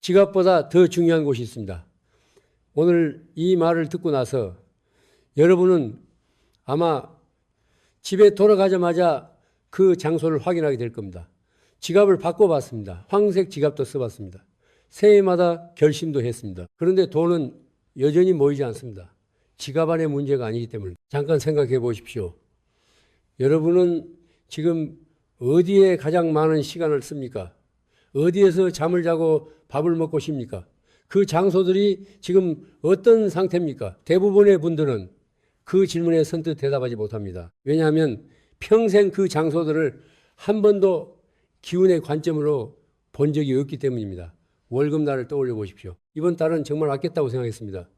지갑보다 더 중요한 곳이 있습니다. 오늘 이 말을 듣고 나서 여러분은 아마 집에 돌아가자마자 그 장소를 확인하게 될 겁니다. 지갑을 바꿔봤습니다. 황색 지갑도 써봤습니다. 새해마다 결심도 했습니다. 그런데 돈은 여전히 모이지 않습니다. 지갑 안의 문제가 아니기 때문에. 잠깐 생각해 보십시오. 여러분은 지금 어디에 가장 많은 시간을 씁니까? 어디에서 잠을 자고 밥을 먹고 쉽니까? 그 장소들이 지금 어떤 상태입니까? 대부분의 분들은 그 질문에 선뜻 대답하지 못합니다. 왜냐하면 평생 그 장소들을 한 번도 기운의 관점으로 본 적이 없기 때문입니다. 월급날을 떠올려 보십시오. 이번 달은 정말 아꼈다고 생각했습니다.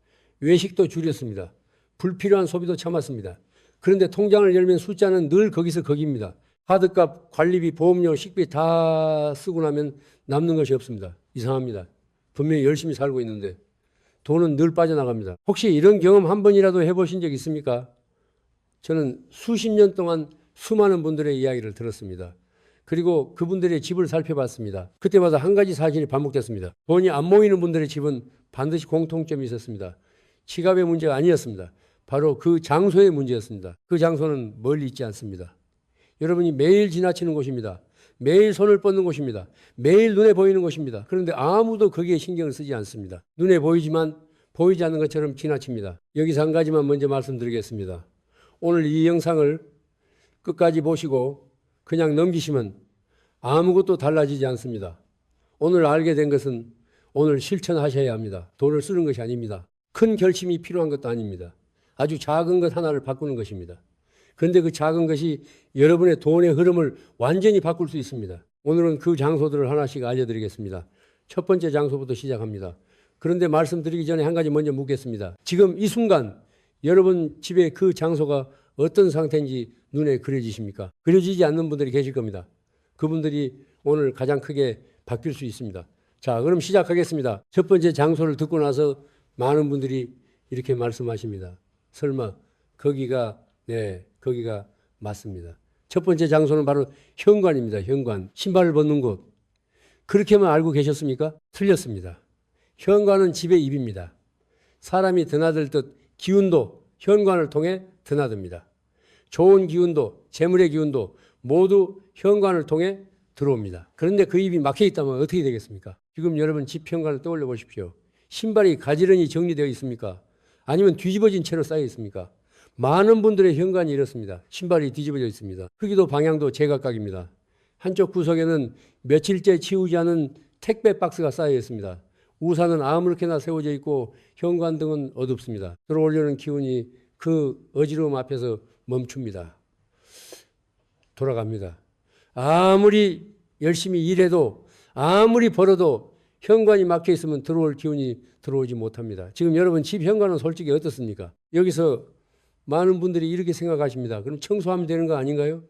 외식도 줄였습니다. 불필요한 소비도 참았습니다. 그런데 통장을 열면 숫자는 늘 거기서 거기입니다. 카드값, 관리비, 보험료, 식비 다 쓰고 나면 남는 것이 없습니다. 이상합니다. 분명히 열심히 살고 있는데 돈은 늘 빠져나갑니다. 혹시 이런 경험 한 번이라도 해보신 적 있습니까? 저는 수십 년 동안 수많은 분들의 이야기를 들었습니다. 그리고 그분들의 집을 살펴봤습니다. 그때마다 한 가지 사실이 반복됐습니다. 돈이 안 모이는 분들의 집은 반드시 공통점이 있었습니다. 지갑의 문제가 아니었습니다. 바로 그 장소의 문제였습니다. 그 장소는 멀리 있지 않습니다. 여러분이 매일 지나치는 곳입니다. 매일 손을 뻗는 곳입니다. 매일 눈에 보이는 곳입니다. 그런데 아무도 거기에 신경을 쓰지 않습니다. 눈에 보이지만 보이지 않는 것처럼 지나칩니다. 여기서 한 가지만 먼저 말씀드리겠습니다. 오늘 이 영상을 끝까지 보시고 그냥 넘기시면 아무것도 달라지지 않습니다. 오늘 알게 된 것은 오늘 실천하셔야 합니다. 돈을 쓰는 것이 아닙니다. 큰 결심이 필요한 것도 아닙니다. 아주 작은 것 하나를 바꾸는 것입니다. 그런데 그 작은 것이 여러분의 돈의 흐름을 완전히 바꿀 수 있습니다. 오늘은 그 장소들을 하나씩 알려드리겠습니다. 첫 번째 장소부터 시작합니다. 그런데 말씀드리기 전에 한 가지 먼저 묻겠습니다. 지금 이 순간 여러분 집에 그 장소가 어떤 상태인지 눈에 그려지십니까? 그려지지 않는 분들이 계실 겁니다. 그분들이 오늘 가장 크게 바뀔 수 있습니다. 자, 그럼 시작하겠습니다. 첫 번째 장소를 듣고 나서 많은 분들이 이렇게 말씀하십니다. 설마 거기가 맞습니다. 첫 번째 장소는 바로 현관입니다. 현관. 신발을 벗는 곳. 그렇게만 알고 계셨습니까? 틀렸습니다. 현관은 집의 입입니다. 사람이 드나들듯 기운도 현관을 통해 드나듭니다. 좋은 기운도 재물의 기운도 모두 현관을 통해 들어옵니다. 그런데 그 입이 막혀 있다면 어떻게 되겠습니까? 지금 여러분 집 현관을 떠올려 보십시오. 신발이 가지런히 정리되어 있습니까? 아니면 뒤집어진 채로 쌓여 있습니까? 많은 분들의 현관이 이렇습니다. 신발이 뒤집어져 있습니다. 크기도 방향도 제각각입니다. 한쪽 구석에는 며칠째 치우지 않은 택배 박스가 쌓여 있습니다. 우산은 아무렇게나 세워져 있고 현관등은 어둡습니다. 들어오려는 기운이 그 어지러움 앞에서 멈춥니다. 돌아갑니다. 아무리 열심히 일해도 아무리 벌어도 현관이 막혀 있으면 들어올 기운이 들어오지 못합니다. 지금 여러분 집 현관은 솔직히 어떻습니까? 여기서 많은 분들이 이렇게 생각하십니다. 그럼 청소하면 되는 거 아닌가요?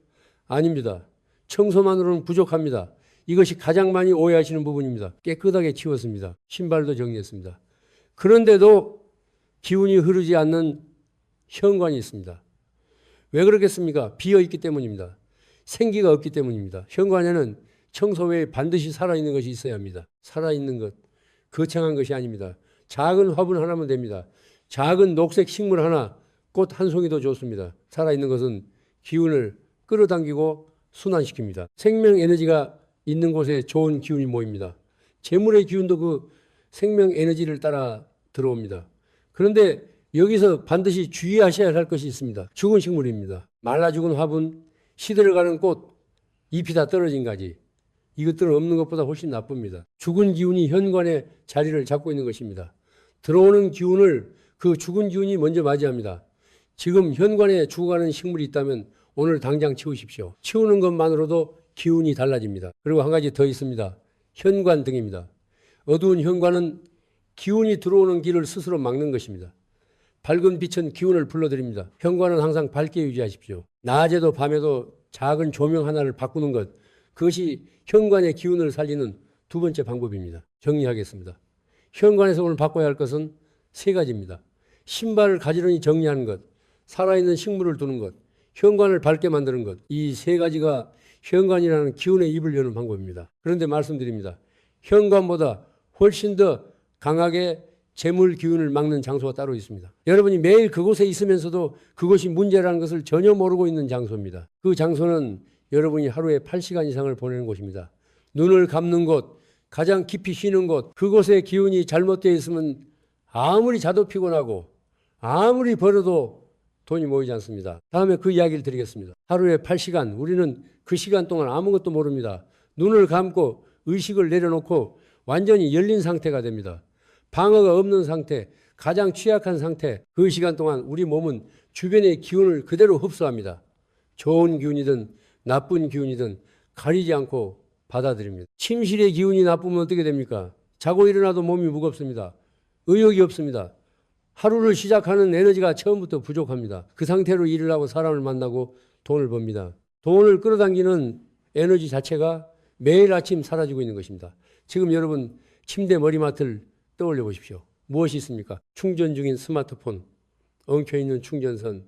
아닙니다. 청소만으로는 부족합니다. 이것이 가장 많이 오해하시는 부분입니다. 깨끗하게 치웠습니다. 신발도 정리했습니다. 그런데도 기운이 흐르지 않는 현관이 있습니다. 왜 그렇겠습니까? 비어있기 때문입니다. 생기가 없기 때문입니다. 현관에는 청소 외에 반드시 살아있는 것이 있어야 합니다. 살아있는 것, 거창한 것이 아닙니다. 작은 화분 하나면 됩니다. 작은 녹색 식물 하나, 꽃 한 송이도 좋습니다. 살아있는 것은 기운을 끌어당기고 순환시킵니다. 생명 에너지가 있는 곳에 좋은 기운이 모입니다. 재물의 기운도 그 생명 에너지를 따라 들어옵니다. 그런데 여기서 반드시 주의하셔야 할 것이 있습니다. 죽은 식물입니다. 말라 죽은 화분, 시들어가는 꽃, 잎이 다 떨어진 가지. 이것들은 없는 것보다 훨씬 나쁩니다. 죽은 기운이 현관에 자리를 잡고 있는 것입니다. 들어오는 기운을 그 죽은 기운이 먼저 맞이합니다. 지금 현관에 죽어가는 식물이 있다면 오늘 당장 치우십시오. 치우는 것만으로도 기운이 달라집니다. 그리고 한 가지 더 있습니다. 현관등입니다. 어두운 현관은 기운이 들어오는 길을 스스로 막는 것입니다. 밝은 빛은 기운을 불러들입니다. 현관은 항상 밝게 유지하십시오. 낮에도 밤에도 작은 조명 하나를 바꾸는 것, 그것이 현관의 기운을 살리는 두 번째 방법입니다. 정리하겠습니다. 현관에서 오늘 바꿔야 할 것은 세 가지입니다. 신발을 가지런히 정리하는 것, 살아있는 식물을 두는 것, 현관을 밝게 만드는 것. 이 세 가지가 현관이라는 기운의 입을 여는 방법입니다. 그런데 말씀드립니다. 현관보다 훨씬 더 강하게 재물 기운을 막는 장소가 따로 있습니다. 여러분이 매일 그곳에 있으면서도 그것이 문제라는 것을 전혀 모르고 있는 장소입니다. 그 장소는 여러분이 하루에 8시간 이상을 보내는 곳입니다. 눈을 감는 곳, 가장 깊이 쉬는 곳, 그곳의 기운이 잘못되어 있으면 아무리 자도 피곤하고 아무리 벌어도 돈이 모이지 않습니다. 다음에 그 이야기를 드리겠습니다. 하루에 8시간, 우리는 그 시간 동안 아무것도 모릅니다. 눈을 감고 의식을 내려놓고 완전히 열린 상태가 됩니다. 방어가 없는 상태, 가장 취약한 상태, 그 시간 동안 우리 몸은 주변의 기운을 그대로 흡수합니다. 좋은 기운이든 나쁜 기운이든 가리지 않고 받아들입니다. 침실의 기운이 나쁘면 어떻게 됩니까? 자고 일어나도 몸이 무겁습니다. 의욕이 없습니다. 하루를 시작하는 에너지가 처음부터 부족합니다. 그 상태로 일을 하고 사람을 만나고 돈을 법니다. 돈을 끌어당기는 에너지 자체가 매일 아침 사라지고 있는 것입니다. 지금 여러분 침대 머리맡을 떠올려 보십시오. 무엇이 있습니까? 충전 중인 스마트폰, 엉켜있는 충전선,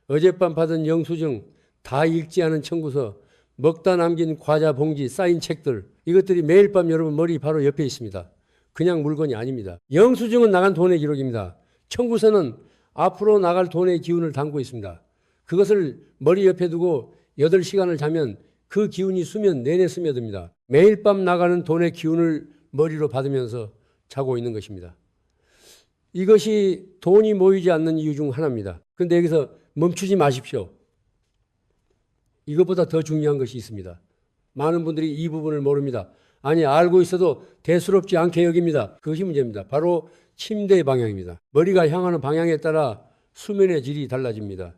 어젯밤 받은 영수증, 다 읽지 않은 청구서, 먹다 남긴 과자 봉지, 쌓인 책들, 이것들이 매일 밤 여러분 머리 바로 옆에 있습니다. 그냥 물건이 아닙니다. 영수증은 나간 돈의 기록입니다. 청구서는 앞으로 나갈 돈의 기운을 담고 있습니다. 그것을 머리 옆에 두고 8시간을 자면 그 기운이 수면 내내 스며듭니다. 매일 밤 나가는 돈의 기운을 머리로 받으면서 자고 있는 것입니다. 이것이 돈이 모이지 않는 이유 중 하나입니다. 그런데 여기서 멈추지 마십시오. 이것보다 더 중요한 것이 있습니다. 많은 분들이 이 부분을 모릅니다. 아니, 알고 있어도 대수롭지 않게 여깁니다. 그것이 문제입니다. 바로 침대의 방향입니다. 머리가 향하는 방향에 따라 수면의 질이 달라집니다.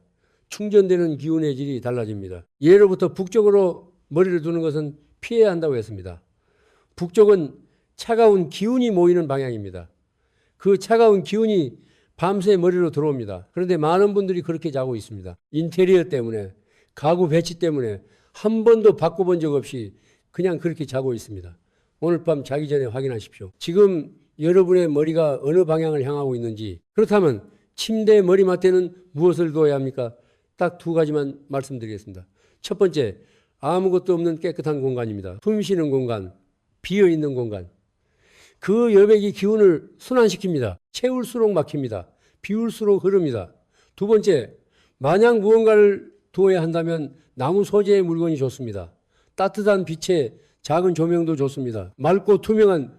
충전되는 기운의 질이 달라집니다. 예로부터 북쪽으로 머리를 두는 것은 피해야 한다고 했습니다. 북쪽은 차가운 기운이 모이는 방향입니다. 그 차가운 기운이 밤새 머리로 들어옵니다. 그런데 많은 분들이 그렇게 자고 있습니다. 인테리어 때문에, 가구 배치 때문에 한 번도 바꿔본 적 없이 그냥 그렇게 자고 있습니다. 오늘 밤 자기 전에 확인하십시오. 지금 여러분의 머리가 어느 방향을 향하고 있는지. 그렇다면 침대 머리맡에는 무엇을 두어야 합니까? 딱 2가지만 말씀드리겠습니다. 첫 번째, 아무것도 없는 깨끗한 공간입니다. 숨 쉬는 공간, 비어있는 공간. 그 여백이 기운을 순환시킵니다. 채울수록 막힙니다. 비울수록 흐릅니다. 두 번째, 만약 무언가를 두어야 한다면 나무 소재의 물건이 좋습니다. 따뜻한 빛에 작은 조명도 좋습니다. 맑고 투명한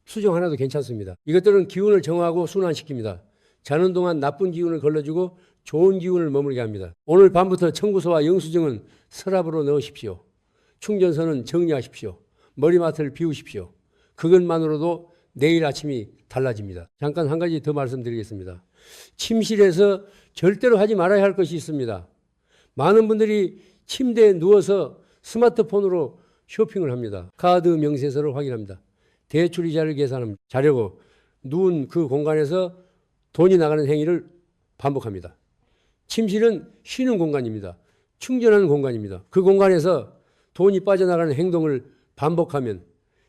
수정 하나도 괜찮습니다. 이것들은 기운을 정하고 순환시킵니다. 자는 동안 나쁜 기운을 걸러주고 좋은 기운을 머물게 합니다. 오늘 밤부터 청구서와 영수증은 서랍으로 넣으십시오. 충전선은 정리하십시오. 머리맡을 비우십시오. 그것만으로도 내일 아침이 달라집니다. 잠깐 한 가지 더 말씀드리겠습니다. 침실에서 절대로 하지 말아야 할 것이 있습니다. 많은 분들이 침대에 누워서 스마트폰으로 쇼핑을 합니다. 카드 명세서를 확인합니다. 대출이자를 계산합니다. 자려고 누운 그 공간에서 돈이 나가는 행위를 반복합니다. 침실은 쉬는 공간입니다. 충전하는 공간입니다. 그 공간에서 돈이 빠져나가는 행동을 반복하면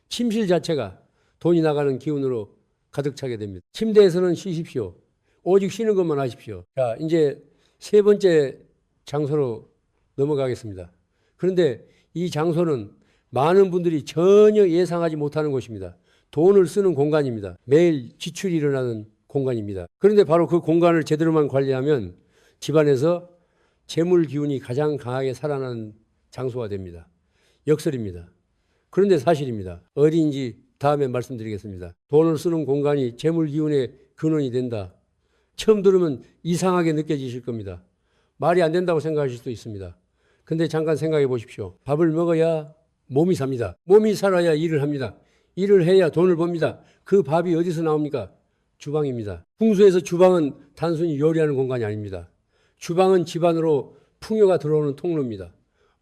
침실 자체가 돈이 나가는 기운으로 가득 차게 됩니다. 침대에서는 쉬십시오. 오직 쉬는 것만 하십시오. 자, 이제 3번째 장소로 넘어가겠습니다. 그런데 이 장소는 많은 분들이 전혀 예상하지 못하는 곳입니다. 돈을 쓰는 공간입니다. 매일 지출이 일어나는 공간입니다. 그런데 바로 그 공간을 제대로만 관리하면 집안에서 재물 기운이 가장 강하게 살아나는 장소가 됩니다. 역설입니다. 그런데 사실입니다. 어디인지 다음에 말씀드리겠습니다. 돈을 쓰는 공간이 재물 기운의 근원이 된다. 처음 들으면 이상하게 느껴지실 겁니다. 말이 안 된다고 생각하실 수도 있습니다. 근데 잠깐 생각해 보십시오. 밥을 먹어야 몸이 삽니다. 몸이 살아야 일을 합니다. 일을 해야 돈을 법니다. 그 밥이 어디서 나옵니까? 주방입니다. 풍수에서 주방은 단순히 요리하는 공간이 아닙니다. 주방은 집안으로 풍요가 들어오는 통로입니다.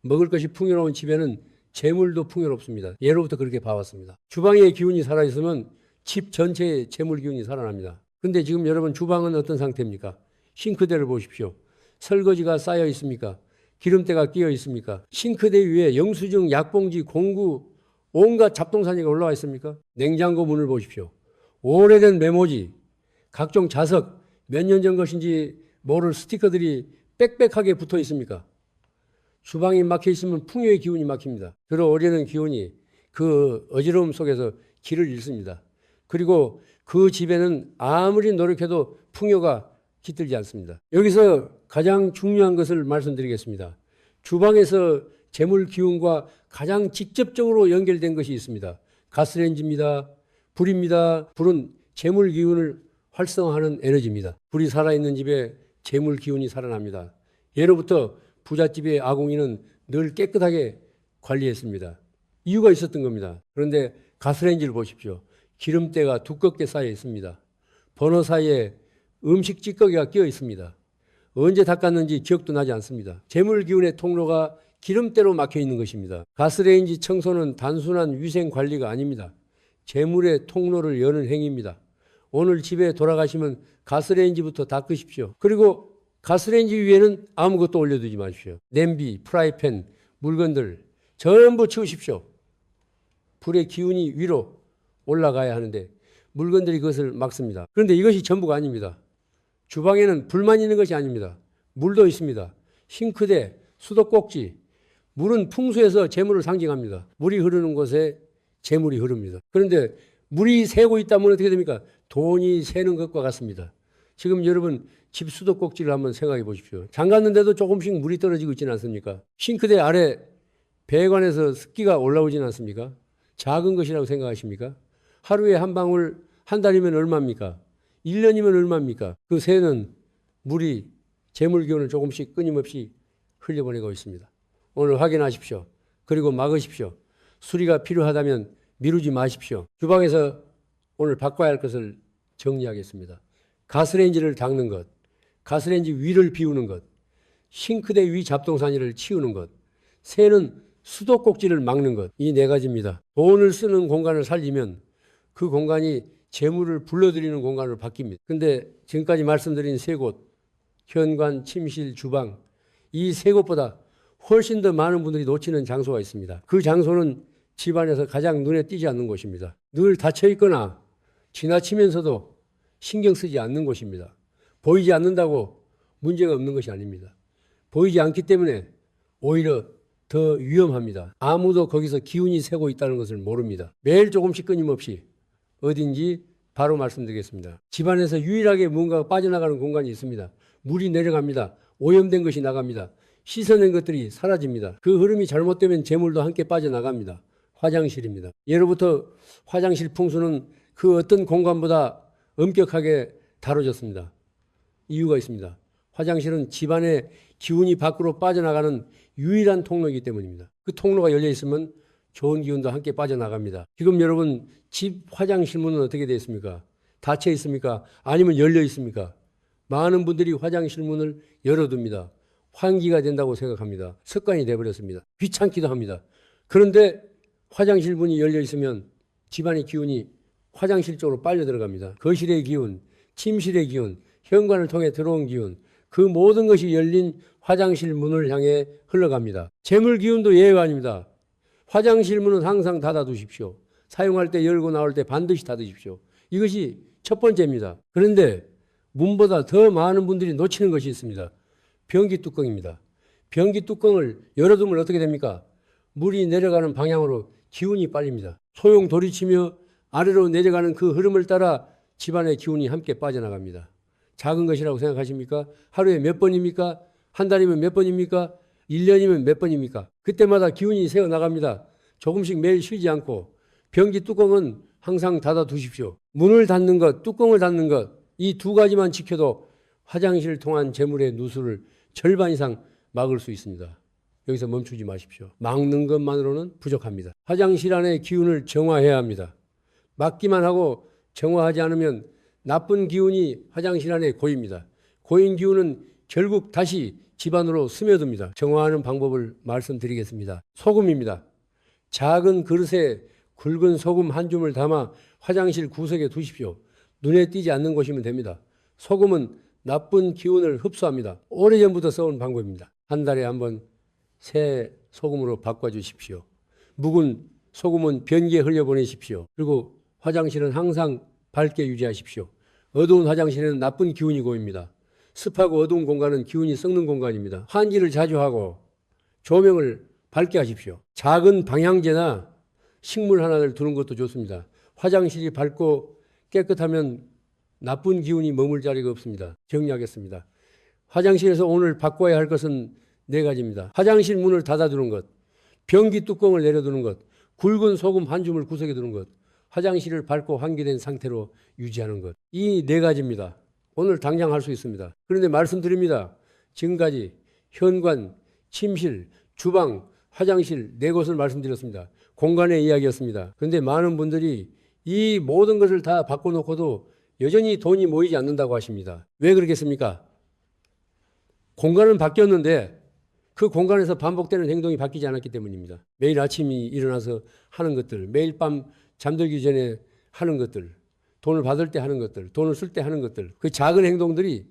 먹을 것이 풍요로운 집에는 재물도 풍요롭습니다. 예로부터 그렇게 봐왔습니다. 주방의 기운이 살아있으면 집 전체의 재물 기운이 살아납니다. 그런데 지금 여러분 주방은 어떤 상태입니까? 싱크대를 보십시오. 설거지가 쌓여 있습니까? 기름때가 끼어 있습니까? 싱크대 위에 영수증, 약봉지, 공구, 온갖 잡동사니가 올라와 있습니까? 냉장고 문을 보십시오. 오래된 메모지, 각종 자석, 몇 년 전 것인지 모를 스티커들이 빽빽하게 붙어 있습니까? 주방이 막혀 있으면 풍요의 기운이 막힙니다. 들어오려는 기운이 그 어지러움 속에서 길을 잃습니다. 그리고 그 집에는 아무리 노력해도 풍요가 깃들지 않습니다. 여기서 가장 중요한 것을 말씀드리겠습니다. 주방에서 재물 기운과 가장 직접적으로 연결된 것이 있습니다. 가스레인지입니다. 불입니다. 불은 재물 기운을 활성화하는 에너지입니다. 불이 살아있는 집에 재물 기운이 살아납니다. 예로부터 부잣집의 아궁이는 늘 깨끗하게 관리했습니다. 이유가 있었던 겁니다. 그런데 가스레인지를 보십시오. 기름때가 두껍게 쌓여 있습니다. 버너 사이에 음식 찌꺼기가 끼어 있습니다. 언제 닦았는지 기억도 나지 않습니다. 재물 기운의 통로가 기름때로 막혀 있는 것입니다. 가스레인지 청소는 단순한 위생 관리가 아닙니다. 재물의 통로를 여는 행위입니다. 오늘 집에 돌아가시면 가스레인지부터 닦으십시오. 그리고 가스레인지 위에는 아무것도 올려두지 마십시오. 냄비, 프라이팬, 물건들 전부 치우십시오. 불의 기운이 위로 올라가야 하는데 물건들이 그것을 막습니다. 그런데 이것이 전부가 아닙니다. 주방에는 불만 있는 것이 아닙니다. 물도 있습니다. 싱크대, 수도꼭지. 물은 풍수에서 재물을 상징합니다. 물이 흐르는 곳에 재물이 흐릅니다. 그런데 물이 새고 있다면 어떻게 됩니까? 돈이 새는 것과 같습니다. 지금 여러분 집 수도꼭지를 한번 생각해 보십시오. 잠갔는데도 조금씩 물이 떨어지고 있지는 않습니까? 싱크대 아래 배관에서 습기가 올라오지는 않습니까? 작은 것이라고 생각하십니까? 하루에 한 방울, 한 달이면 얼마입니까? 1년이면 얼마입니까? 그 새는 물이 재물 기운을 조금씩 끊임없이 흘려보내고 있습니다. 오늘 확인하십시오. 그리고 막으십시오. 수리가 필요하다면 미루지 마십시오. 주방에서 오늘 바꿔야 할 것을 정리하겠습니다. 가스레인지를 닦는 것, 가스레인지 위를 비우는 것, 싱크대 위 잡동사니를 치우는 것, 새는 수도꼭지를 막는 것, 이 네 가지입니다. 돈을 쓰는 공간을 살리면 그 공간이 재물을 불러들이는 공간으로 바뀝니다. 그런데 지금까지 말씀드린 세 곳, 현관, 침실, 주방, 이 세 곳보다 훨씬 더 많은 분들이 놓치는 장소가 있습니다. 그 장소는 집안에서 가장 눈에 띄지 않는 곳입니다. 늘 닫혀 있거나 지나치면서도 신경 쓰지 않는 곳입니다. 보이지 않는다고 문제가 없는 것이 아닙니다. 보이지 않기 때문에 오히려 더 위험합니다. 아무도 거기서 기운이 새고 있다는 것을 모릅니다. 매일 조금씩 끊임없이 어딘지 바로 말씀드리겠습니다. 집안에서 유일하게 무언가가 빠져나가는 공간이 있습니다. 물이 내려갑니다. 오염된 것이 나갑니다. 씻어낸 것들이 사라집니다. 그 흐름이 잘못되면 재물도 함께 빠져나갑니다. 화장실입니다. 예로부터 화장실 풍수는 그 어떤 공간보다 엄격하게 다뤄졌습니다. 이유가 있습니다. 화장실은 집안의 기운이 밖으로 빠져나가는 유일한 통로이기 때문입니다. 그 통로가 열려 있으면 좋은 기운도 함께 빠져나갑니다. 지금 여러분 집 화장실 문은 어떻게 되어 있습니까? 닫혀 있습니까? 아니면 열려 있습니까? 많은 분들이 화장실 문을 열어둡니다. 환기가 된다고 생각합니다. 습관이 되어버렸습니다. 귀찮기도 합니다. 그런데 화장실 문이 열려 있으면 집안의 기운이 화장실 쪽으로 빨려 들어갑니다. 거실의 기운, 침실의 기운, 현관을 통해 들어온 기운, 그 모든 것이 열린 화장실 문을 향해 흘러갑니다. 재물 기운도 예외가 아닙니다. 화장실 문은 항상 닫아두십시오. 사용할 때 열고 나올 때 반드시 닫으십시오. 이것이 첫 번째입니다. 그런데 문보다 더 많은 분들이 놓치는 것이 있습니다. 변기 뚜껑입니다. 변기 뚜껑을 열어두면 어떻게 됩니까? 물이 내려가는 방향으로 기운이 빨립니다. 소용 돌이치며 아래로 내려가는 그 흐름을 따라 집안의 기운이 함께 빠져나갑니다. 작은 것이라고 생각하십니까? 하루에 몇 번입니까? 한 달이면 몇 번입니까? 1년이면 몇 번입니까? 그때마다 기운이 새어나갑니다. 조금씩 매일 쉬지 않고 변기 뚜껑은 항상 닫아두십시오. 문을 닫는 것, 뚜껑을 닫는 것, 이 두 가지만 지켜도 화장실 통한 재물의 누수를 절반 이상 막을 수 있습니다. 여기서 멈추지 마십시오. 막는 것만으로는 부족합니다. 화장실 안의 기운을 정화해야 합니다. 막기만 하고 정화하지 않으면 나쁜 기운이 화장실 안에 고입니다. 고인 기운은 결국 다시 집안으로 스며듭니다. 정화하는 방법을 말씀드리겠습니다. 소금입니다. 작은 그릇에 굵은 소금 한 줌을 담아 화장실 구석에 두십시오. 눈에 띄지 않는 곳이면 됩니다. 소금은 나쁜 기운을 흡수합니다. 오래전부터 써온 방법입니다. 한 달에 한 번 새 소금으로 바꿔주십시오. 묵은 소금은 변기에 흘려보내십시오. 그리고 화장실은 항상 밝게 유지하십시오. 어두운 화장실에는 나쁜 기운이 고입니다. 습하고 어두운 공간은 기운이 썩는 공간입니다. 환기를 자주 하고 조명을 밝게 하십시오. 작은 방향제나 식물 하나를 두는 것도 좋습니다. 화장실이 밝고 깨끗하면 나쁜 기운이 머물 자리가 없습니다. 정리하겠습니다. 화장실에서 오늘 바꿔야 할 것은 4가지입니다. 화장실 문을 닫아두는 것, 변기 뚜껑을 내려두는 것, 굵은 소금 한 줌을 구석에 두는 것, 화장실을 밝고 환기된 상태로 유지하는 것. 이 4가지입니다. 오늘 당장 할 수 있습니다. 그런데 말씀드립니다. 지금까지 현관, 침실, 주방, 화장실 4곳을 말씀드렸습니다. 공간의 이야기였습니다. 그런데 많은 분들이 이 모든 것을 다 바꿔놓고도 여전히 돈이 모이지 않는다고 하십니다. 왜 그러겠습니까? 공간은 바뀌었는데 그 공간에서 반복되는 행동이 바뀌지 않았기 때문입니다. 매일 아침이 일어나서 하는 것들, 매일 밤 잠들기 전에 하는 것들, 돈을 받을 때 하는 것들, 돈을 쓸 때 하는 것들, 그 작은 행동들이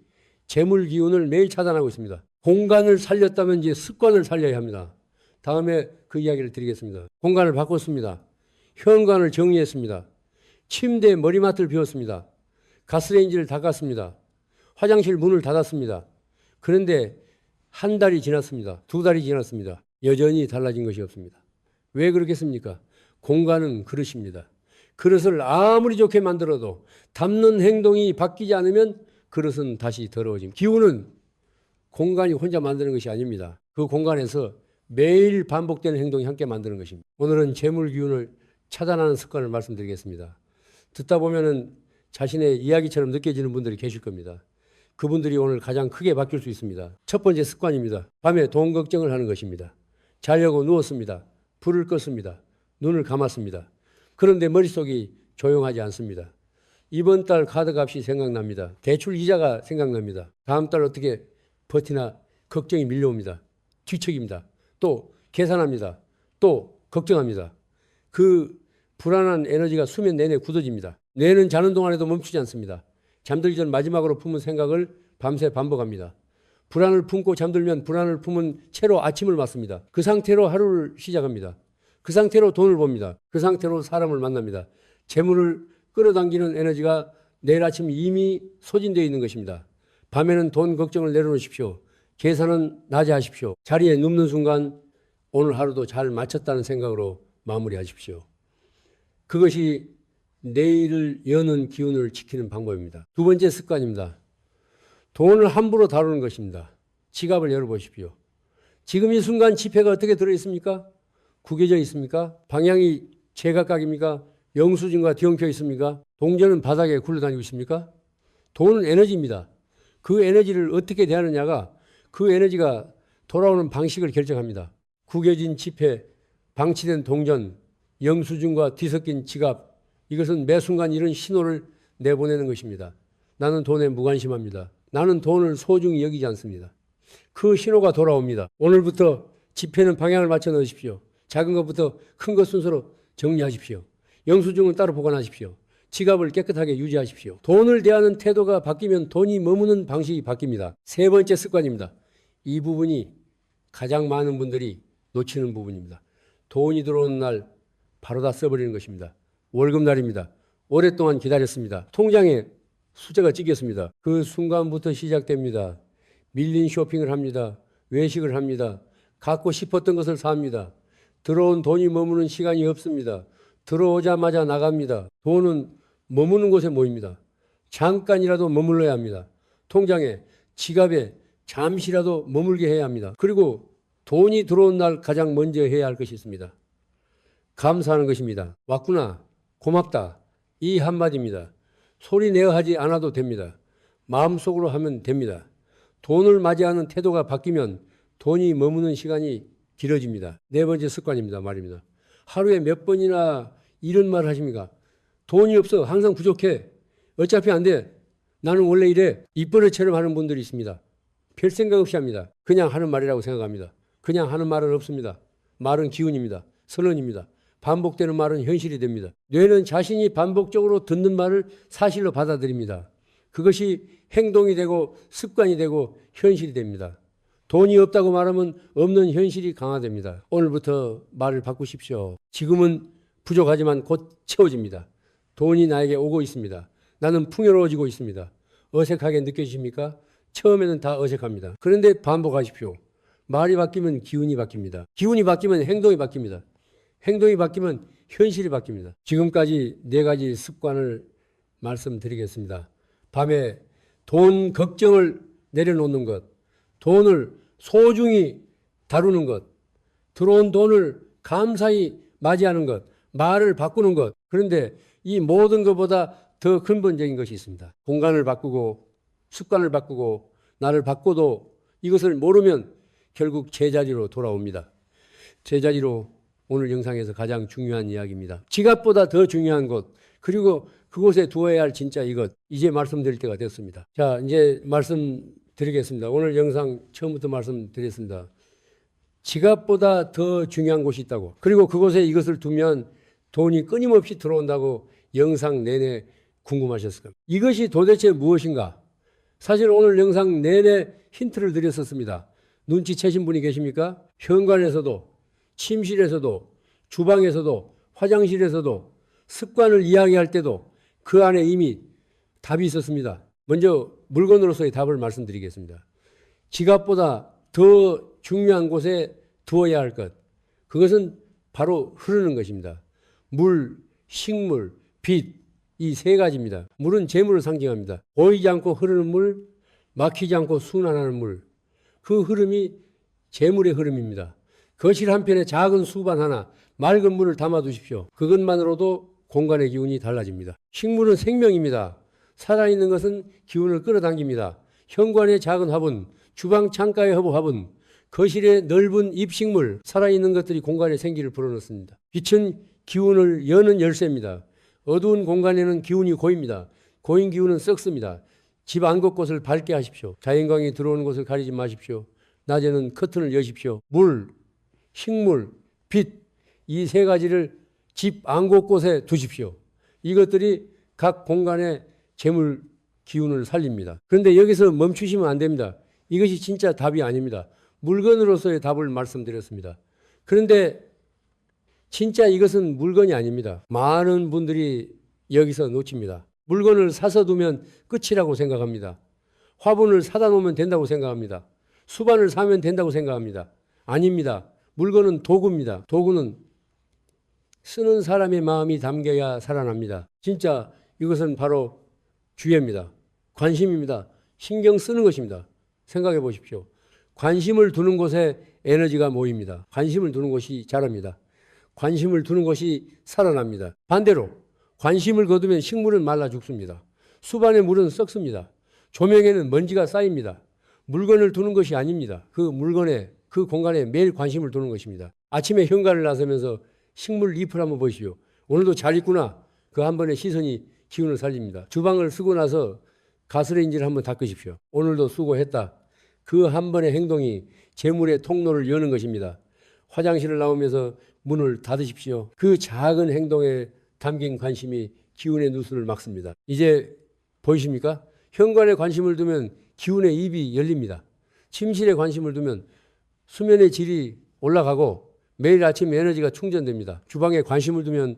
재물 기운을 매일 차단하고 있습니다. 공간을 살렸다면 이제 습관을 살려야 합니다. 다음에 그 이야기를 드리겠습니다. 공간을 바꿨습니다. 현관을 정리했습니다. 침대 머리맡을 비웠습니다. 가스레인지를 닦았습니다. 화장실 문을 닫았습니다. 그런데 1달이 지났습니다. 2달이 지났습니다. 여전히 달라진 것이 없습니다. 왜 그렇겠습니까? 공간은 그릇입니다. 그릇을 아무리 좋게 만들어도 담는 행동이 바뀌지 않으면 그릇은 다시 더러워집니다. 기운은 공간이 혼자 만드는 것이 아닙니다. 그 공간에서 매일 반복되는 행동이 함께 만드는 것입니다. 오늘은 재물 기운을 차단하는 습관을 말씀드리겠습니다. 듣다 보면은 자신의 이야기처럼 느껴지는 분들이 계실 겁니다. 그분들이 오늘 가장 크게 바뀔 수 있습니다. 첫 번째 습관입니다. 밤에 돈 걱정을 하는 것입니다. 자려고 누웠습니다. 불을 껐습니다. 눈을 감았습니다. 그런데 머릿속이 조용하지 않습니다. 이번 달 카드값이 생각납니다. 대출 이자가 생각납니다. 다음 달 어떻게 버티나 걱정이 밀려옵니다. 뒤척입니다. 또 계산합니다. 또 걱정합니다. 그 불안한 에너지가 수면 내내 굳어집니다. 뇌는 자는 동안에도 멈추지 않습니다. 잠들기 전 마지막으로 품은 생각을 밤새 반복합니다. 불안을 품고 잠들면 불안을 품은 채로 아침을 맞습니다. 그 상태로 하루를 시작합니다. 그 상태로 돈을 봅니다. 그 상태로 사람을 만납니다. 재물을 끌어당기는 에너지가 내일 아침 이미 소진되어 있는 것입니다. 밤에는 돈 걱정을 내려놓으십시오. 계산은 낮에 하십시오. 자리에 눕는 순간 오늘 하루도 잘 마쳤다는 생각으로 마무리하십시오. 그것이 내일을 여는 기운을 지키는 방법입니다. 2번째 습관입니다. 돈을 함부로 다루는 것입니다. 지갑을 열어보십시오. 지금 이 순간 지폐가 어떻게 들어있습니까? 구겨져 있습니까? 방향이 제각각입니까? 영수증과 뒤엉켜 있습니까? 동전은 바닥에 굴러다니고 있습니까? 돈은 에너지입니다. 그 에너지를 어떻게 대하느냐가 그 에너지가 돌아오는 방식을 결정합니다. 구겨진 지폐, 방치된 동전, 영수증과 뒤섞인 지갑, 이것은 매 순간 이런 신호를 내보내는 것입니다. 나는 돈에 무관심합니다. 나는 돈을 소중히 여기지 않습니다. 그 신호가 돌아옵니다. 오늘부터 지폐는 방향을 맞춰 넣으십시오. 작은 것부터 큰 것 순서로 정리하십시오. 영수증은 따로 보관하십시오. 지갑을 깨끗하게 유지하십시오. 돈을 대하는 태도가 바뀌면 돈이 머무는 방식이 바뀝니다. 3번째 습관입니다. 이 부분이 가장 많은 분들이 놓치는 부분입니다. 돈이 들어오는 날 바로 다 써버리는 것입니다. 월급날입니다. 오랫동안 기다렸습니다. 통장에 숫자가 찍혔습니다. 그 순간부터 시작됩니다. 밀린 쇼핑을 합니다. 외식을 합니다. 갖고 싶었던 것을 삽니다. 들어온 돈이 머무는 시간이 없습니다. 들어오자마자 나갑니다. 돈은 머무는 곳에 모입니다. 잠깐이라도 머물러야 합니다. 통장에, 지갑에 잠시라도 머물게 해야 합니다. 그리고 돈이 들어온 날 가장 먼저 해야 할 것이 있습니다. 감사하는 것입니다. 왔구나. 고맙다. 이 한마디입니다. 소리 내어 하지 않아도 됩니다. 마음속으로 하면 됩니다. 돈을 맞이하는 태도가 바뀌면 돈이 머무는 시간이 길어집니다. 4번째 습관입니다. 말입니다. 하루에 몇 번이나 이런 말을 하십니까? 돈이 없어. 항상 부족해. 어차피 안 돼. 나는 원래 이래. 입버릇처럼 하는 분들이 있습니다. 별 생각 없이 합니다. 그냥 하는 말이라고 생각합니다. 그냥 하는 말은 없습니다. 말은 기운입니다. 선언입니다. 반복되는 말은 현실이 됩니다. 뇌는 자신이 반복적으로 듣는 말을 사실로 받아들입니다. 그것이 행동이 되고 습관이 되고 현실이 됩니다. 돈이 없다고 말하면 없는 현실이 강화됩니다. 오늘부터 말을 바꾸십시오. 지금은 부족하지만 곧 채워집니다. 돈이 나에게 오고 있습니다. 나는 풍요로워지고 있습니다. 어색하게 느껴지십니까? 처음에는 다 어색합니다. 그런데 반복하십시오. 말이 바뀌면 기운이 바뀝니다. 기운이 바뀌면 행동이 바뀝니다. 행동이 바뀌면 현실이 바뀝니다. 지금까지 4가지 습관을 말씀드리겠습니다. 밤에 돈 걱정을 내려놓는 것, 돈을 소중히 다루는 것, 들어온 돈을 감사히 맞이하는 것, 말을 바꾸는 것. 그런데 이 모든 것보다 더 근본적인 것이 있습니다. 공간을 바꾸고 습관을 바꾸고 나를 바꿔도 이것을 모르면 결국 제자리로 돌아옵니다. 제자리로 오늘 영상에서 가장 중요한 이야기입니다. 지갑보다 더 중요한 것, 그리고 그곳에 두어야 할 진짜 이것, 이제 말씀드릴 때가 됐습니다. 자, 이제 말씀드리겠습니다. 오늘 영상 처음부터 말씀드렸습니다. 지갑보다 더 중요한 곳이 있다고. 그리고 그곳에 이것을 두면 돈이 끊임없이 들어온다고 영상 내내 궁금하셨을 겁니다. 이것이 도대체 무엇인가? 사실 오늘 영상 내내 힌트를 드렸었습니다. 눈치채신 분이 계십니까? 현관에서도, 침실에서도, 주방에서도, 화장실에서도, 습관을 이야기할 때도 그 안에 이미 답이 있었습니다. 먼저 물건으로서의 답을 말씀드리겠습니다. 지갑보다 더 중요한 곳에 두어야 할 것, 그것은 바로 흐르는 것입니다. 물, 식물, 빛, 이 세 가지입니다. 물은 재물을 상징합니다. 보이지 않고 흐르는 물, 막히지 않고 순환하는 물, 그 흐름이 재물의 흐름입니다. 거실 한편에 작은 수반 하나, 맑은 물을 담아 두십시오. 그것만으로도 공간의 기운이 달라집니다. 식물은 생명입니다. 살아있는 것은 기운을 끌어당깁니다. 현관의 작은 화분, 주방 창가의 화분, 거실의 넓은 잎식물, 살아있는 것들이 공간에 생기를 불어넣습니다. 빛은 기운을 여는 열쇠입니다. 어두운 공간에는 기운이 고입니다. 고인 기운은 썩습니다. 집 안곳곳을 밝게 하십시오. 자연광이 들어오는 곳을 가리지 마십시오. 낮에는 커튼을 여십시오. 물, 식물, 빛, 이 세 가지를 집 안곳곳에 두십시오. 이것들이 각 공간의 재물 기운을 살립니다. 그런데 여기서 멈추시면 안 됩니다. 이것이 진짜 답이 아닙니다. 물건으로서의 답을 말씀드렸습니다. 그런데 진짜 이것은 물건이 아닙니다. 많은 분들이 여기서 놓칩니다. 물건을 사서 두면 끝이라고 생각합니다. 화분을 사다 놓으면 된다고 생각합니다. 수반을 사면 된다고 생각합니다. 아닙니다. 물건은 도구입니다. 도구는 쓰는 사람의 마음이 담겨야 살아납니다. 진짜 이것은 바로 주예입니다. 관심입니다. 신경 쓰는 것입니다. 생각해 보십시오. 관심을 두는 곳에 에너지가 모입니다. 관심을 두는 곳이 자랍니다. 관심을 두는 것이 살아납니다. 반대로 관심을 거두면 식물은 말라 죽습니다. 수반의 물은 썩습니다. 조명에는 먼지가 쌓입니다. 물건을 두는 것이 아닙니다. 그 물건에, 그 공간에 매일 관심을 두는 것입니다. 아침에 현관을 나서면서 식물 잎을 한번 보시오. 오늘도 잘 있구나. 그 한 번의 시선이 기운을 살립니다. 주방을 쓰고 나서 가스레인지를 한번 닦으십시오. 오늘도 수고했다. 그 한 번의 행동이 재물의 통로를 여는 것입니다. 화장실을 나오면서 문을 닫으십시오. 그 작은 행동에 담긴 관심이 기운의 누수를 막습니다. 이제 보이십니까? 현관에 관심을 두면 기운의 입이 열립니다. 침실에 관심을 두면 수면의 질이 올라가고 매일 아침 에너지가 충전됩니다. 주방에 관심을 두면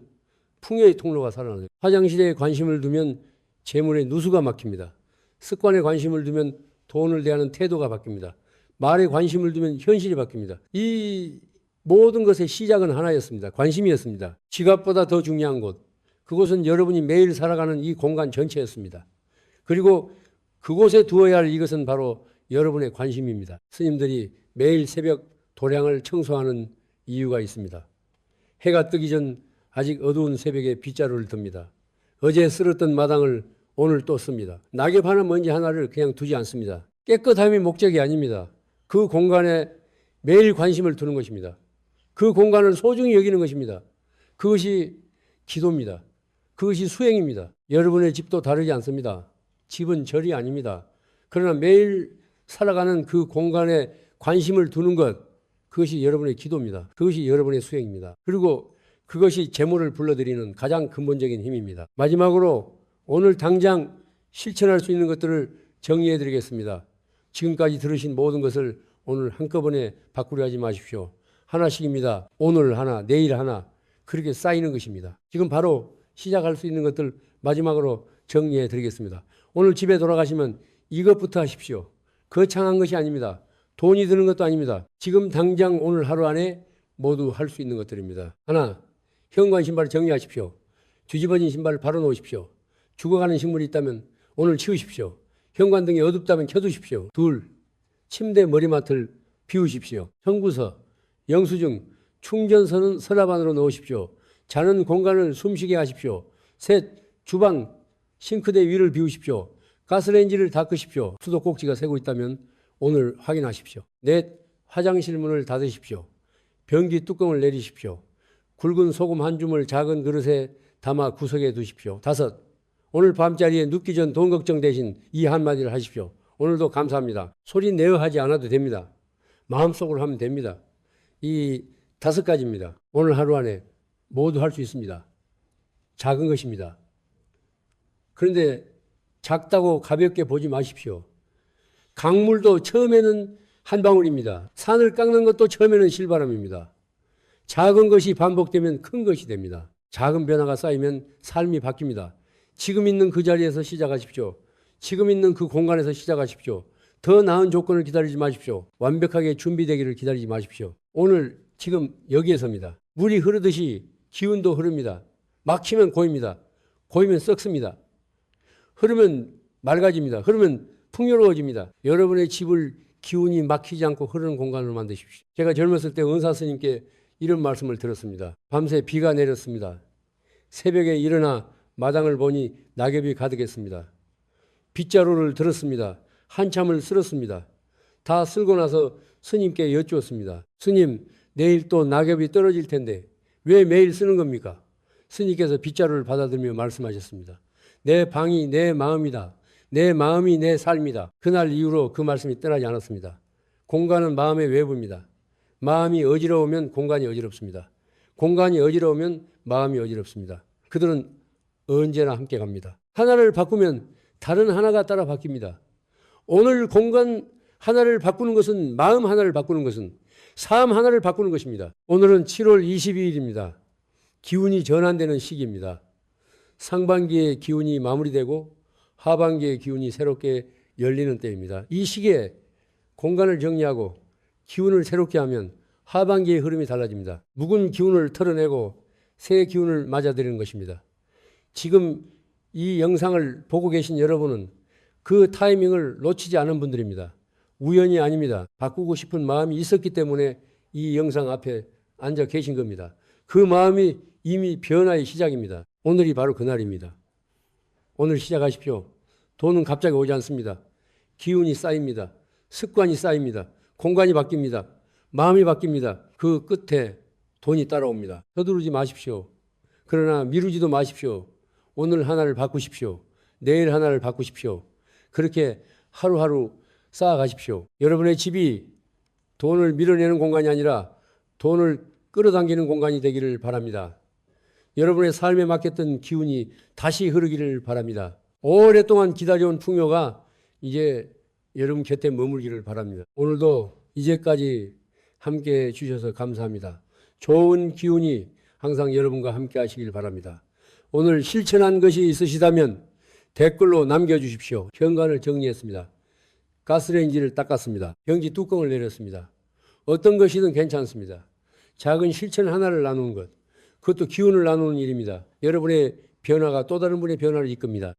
풍요의 통로가 살아나요. 화장실에 관심을 두면 재물의 누수가 막힙니다. 습관에 관심을 두면 돈을 대하는 태도가 바뀝니다. 말에 관심을 두면 현실이 바뀝니다. 이 모든 것의 시작은 하나였습니다. 관심이었습니다. 지갑보다 더 중요한 곳, 그곳은 여러분이 매일 살아가는 이 공간 전체였습니다. 그리고 그곳에 두어야 할 이것은 바로 여러분의 관심입니다. 스님들이 매일 새벽 도량을 청소하는 이유가 있습니다. 해가 뜨기 전 아직 어두운 새벽에 빗자루를 듭니다. 어제 쓸었던 마당을 오늘 또 씁니다. 낙엽하는 먼지 하나를 그냥 두지 않습니다. 깨끗함이 목적이 아닙니다. 그 공간에 매일 관심을 두는 것입니다. 그 공간을 소중히 여기는 것입니다. 그것이 기도입니다. 그것이 수행입니다. 여러분의 집도 다르지 않습니다. 집은 절이 아닙니다. 그러나 매일 살아가는 그 공간에 관심을 두는 것, 그것이 여러분의 기도입니다. 그것이 여러분의 수행입니다. 그리고 그것이 재물을 불러들이는 가장 근본적인 힘입니다. 마지막으로 오늘 당장 실천할 수 있는 것들을 정리해 드리겠습니다. 지금까지 들으신 모든 것을 오늘 한꺼번에 바꾸려 하지 마십시오. 하나씩입니다. 오늘 하나, 내일 하나, 그렇게 쌓이는 것입니다. 지금 바로 시작할 수 있는 것들 마지막으로 정리해 드리겠습니다. 오늘 집에 돌아가시면 이것부터 하십시오. 거창한 것이 아닙니다. 돈이 드는 것도 아닙니다. 지금 당장 오늘 하루 안에 모두 할 수 있는 것들입니다. 하나, 현관 신발을 정리하십시오. 뒤집어진 신발을 바로 놓으십시오. 죽어가는 식물이 있다면 오늘 치우십시오. 현관등이 어둡다면 켜두십시오. 둘, 침대 머리맡을 비우십시오. 청구서, 영수증, 충전선은 서랍 안으로 넣으십시오. 자는 공간을 숨쉬게 하십시오. 셋, 주방, 싱크대 위를 비우십시오. 가스레인지를 닦으십시오. 수도꼭지가 새고 있다면 오늘 확인하십시오. 넷, 화장실 문을 닫으십시오. 변기 뚜껑을 내리십시오. 굵은 소금 한 줌을 작은 그릇에 담아 구석에 두십시오. 다섯, 오늘 밤자리에 눕기 전 돈 걱정 대신 이 한마디를 하십시오. 오늘도 감사합니다. 소리 내어 하지 않아도 됩니다. 마음속으로 하면 됩니다. 이 5가지입니다. 오늘 하루 안에 모두 할 수 있습니다. 작은 것입니다. 그런데 작다고 가볍게 보지 마십시오. 강물도 처음에는 한 방울입니다. 산을 깎는 것도 처음에는 실바람입니다. 작은 것이 반복되면 큰 것이 됩니다. 작은 변화가 쌓이면 삶이 바뀝니다. 지금 있는 그 자리에서 시작하십시오. 지금 있는 그 공간에서 시작하십시오. 더 나은 조건을 기다리지 마십시오. 완벽하게 준비되기를 기다리지 마십시오. 오늘 지금 여기에서입니다. 물이 흐르듯이 기운도 흐릅니다. 막히면 고입니다. 고이면 썩습니다. 흐르면 맑아집니다. 흐르면 풍요로워집니다. 여러분의 집을 기운이 막히지 않고 흐르는 공간으로 만드십시오. 제가 젊었을 때 은사 스님께 이런 말씀을 들었습니다. 밤새 비가 내렸습니다. 새벽에 일어나 마당을 보니 낙엽이 가득했습니다. 빗자루를 들었습니다. 한참을 쓸었습니다. 다 쓸고 나서 스님께 여쭈었습니다. 스님, 내일 또 낙엽이 떨어질 텐데 왜 매일 쓰는 겁니까? 스님께서 빗자루를 받아들며 말씀하셨습니다. 내 방이 내 마음이다. 내 마음이 내 삶이다. 그날 이후로 그 말씀이 떠나지 않았습니다. 공간은 마음의 외부입니다. 마음이 어지러우면 공간이 어지럽습니다. 공간이 어지러우면 마음이 어지럽습니다. 그들은 언제나 함께 갑니다. 하나를 바꾸면 다른 하나가 따라 바뀝니다. 오늘 공간 하나를 바꾸는 것은, 마음 하나를 바꾸는 것은 삶 하나를 바꾸는 것입니다. 오늘은 7월 22일입니다. 기운이 전환되는 시기입니다. 상반기의 기운이 마무리되고 하반기의 기운이 새롭게 열리는 때입니다. 이 시기에 공간을 정리하고 기운을 새롭게 하면 하반기의 흐름이 달라집니다. 묵은 기운을 털어내고 새 기운을 맞아들이는 것입니다. 지금 이 영상을 보고 계신 여러분은 그 타이밍을 놓치지 않은 분들입니다. 우연이 아닙니다. 바꾸고 싶은 마음이 있었기 때문에 이 영상 앞에 앉아 계신 겁니다. 그 마음이 이미 변화의 시작입니다. 오늘이 바로 그날입니다. 오늘 시작하십시오. 돈은 갑자기 오지 않습니다. 기운이 쌓입니다. 습관이 쌓입니다. 공간이 바뀝니다. 마음이 바뀝니다. 그 끝에 돈이 따라옵니다. 서두르지 마십시오. 그러나 미루지도 마십시오. 오늘 하나를 바꾸십시오. 내일 하나를 바꾸십시오. 그렇게 하루하루 쌓아가십시오. 여러분의 집이 돈을 밀어내는 공간이 아니라 돈을 끌어당기는 공간이 되기를 바랍니다. 여러분의 삶에 맡겼던 기운이 다시 흐르기를 바랍니다. 오랫동안 기다려온 풍요가 이제 여러분 곁에 머물기를 바랍니다. 오늘도 이제까지 함께 해주셔서 감사합니다. 좋은 기운이 항상 여러분과 함께 하시길 바랍니다. 오늘 실천한 것이 있으시다면 댓글로 남겨주십시오. 현관을 정리했습니다. 가스레인지를 닦았습니다. 변기 뚜껑을 내렸습니다. 어떤 것이든 괜찮습니다. 작은 실천 하나를 나누는 것, 그것도 기운을 나누는 일입니다. 여러분의 변화가 또 다른 분의 변화를 이끕니다.